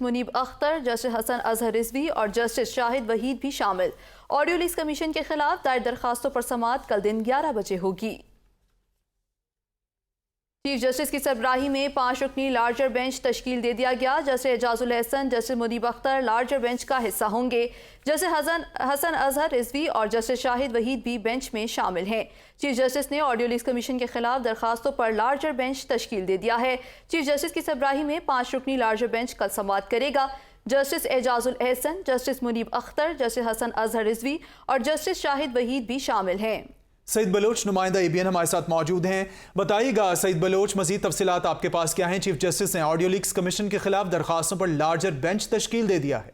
منیب Akhtar, justice حسن اظہر رضوی اور justice شاہد وحید بھی شامل۔ آڈیو لیکس کمیشن کے خلاف دائر درخواستوں پر سماعت کل دن 11 بجے ہوگی۔ چیف جسٹس کی سربراہی میں 5 رکنی لارجر بینچ تشکیل دے دیا گیا۔ جسٹس اعجاز الحسن، جسٹس منیب اختر لارجر بینچ کا حصہ ہوں گے۔ جسٹس حسن اظہر رضوی اور جسٹس شاہد وحید بھی بینچ میں شامل ہیں۔ چیف جسٹس نے آڈیو لیکس کمیشن کے خلاف درخواستوں پر لارجر بینچ تشکیل دے دیا ہے۔ چیف جسٹس کی سربراہی میں 5 رکنی لارجر بینچ کل سماعت کرے گا۔ جسٹس اعجاز الحسن، جسٹس منیب اختر، جسٹس حسن اظہر رضوی اور جسٹس شاہد وحید بھی شامل ہیں۔ سعید بلوچ نمائندہ ABN ہمارے ساتھ موجود ہیں۔ بتائیے گا سعید بلوچ، مزید تفصیلات آپ کے پاس کیا ہیں؟ چیف جسٹس نے آڈیو لیکس کمیشن کے خلاف درخواستوں پر لارجر بینچ تشکیل دے دیا ہے۔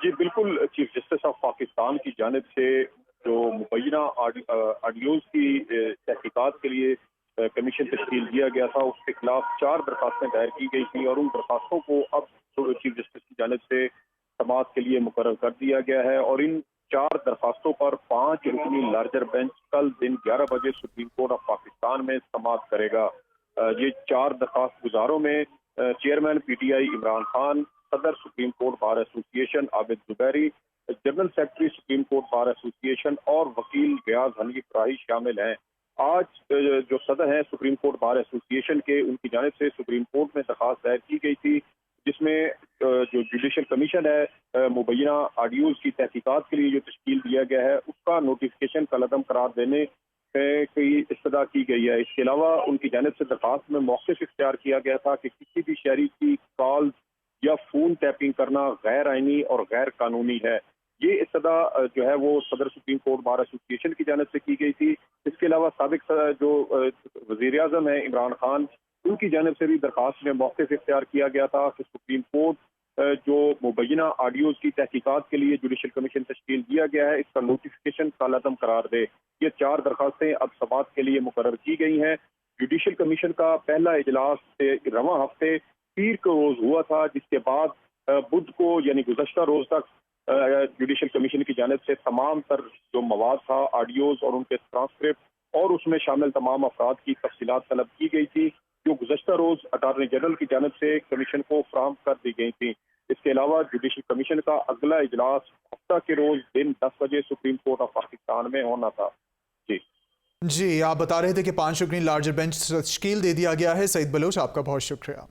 جی بالکل، چیف جسٹس آف پاکستان کی جانب سے جو مبینہ آڈیوز کی تحقیقات کے لیے کمیشن تشکیل دیا گیا تھا، اس کے خلاف 4 درخواستیں دائر کی گئی تھیں اور ان درخواستوں کو اب چیف جسٹس کی جانب سے سماعت کے لیے مقرر کر دیا گیا ہے اور ان 4 درخواستوں پر 5 رکنی لارجر بینچ کل دن 11 بجے سپریم کورٹ آف پاکستان میں سماعت کرے گا۔ یہ 4 درخواست گزاروں میں چیئرمین PTI عمران خان، صدر supreme court bar association Abid Zubairi, general secretary supreme court bar association اور وکیل ریاض حنیف راہی شامل ہیں۔ آج جو صدر ہیں سپریم کورٹ بار ایسوسی ایشن کے، ان کی جانب سے سپریم کورٹ میں درخواست دائر کی گئی تھی جس میں جو جوڈیشل کمیشن ہے مبینہ آڈیوز کی تحقیقات کے لیے جو تشکیل دیا گیا ہے اس کا نوٹیفیکیشن کالعدم قرار دینے کی استدعا کی گئی ہے۔ اس کے علاوہ ان کی جانب سے درخواست میں موقف اختیار کیا گیا تھا کہ کسی بھی شہری کی کال یا فون ٹیپنگ کرنا غیر آئینی اور غیر قانونی ہے۔ یہ استدعا جو ہے وہ صدر سپریم کورٹ بار ایسوسی ایشن کی جانب سے کی گئی تھی۔ اس کے علاوہ سابق جو وزیر اعظم ہیں عمران خان، ان کی جانب سے بھی درخواست میں موقف اختیار کیا گیا تھا کہ سپریم کورٹ جو مبینہ آڈیوز کی تحقیقات کے لیے جوڈیشل کمیشن تشکیل دیا گیا ہے اس کا نوٹیفیکیشن کالعدم قرار دے۔ یہ 4 درخواستیں اب سماعت کے لیے مقرر کی گئی ہیں۔ جوڈیشل کمیشن کا پہلا اجلاس رواں ہفتے پیر کو روز ہوا تھا، جس کے بعد بدھ کو یعنی گزشتہ روز تک جوڈیشل کمیشن کی جانب سے تمام تر جو مواد تھا، آڈیوز اور ان کے ٹرانسکرپٹ اور اس میں شامل تمام افراد کی تفصیلات طلب کی گئی تھی جو گزشتہ روز اٹارنی جنرل کی جانب سے کمیشن کو فراہم کر دی گئی تھی۔ اس کے علاوہ جوڈیشل کمیشن کا اگلا اجلاس ہفتہ کے روز دن 10 بجے سپریم کورٹ آف پاکستان میں ہونا تھا۔ جی آپ بتا رہے تھے کہ 5 رکنی لارجر بینچ تشکیل دے دیا گیا ہے۔ سعید بلوچ، آپ کا بہت شکریہ۔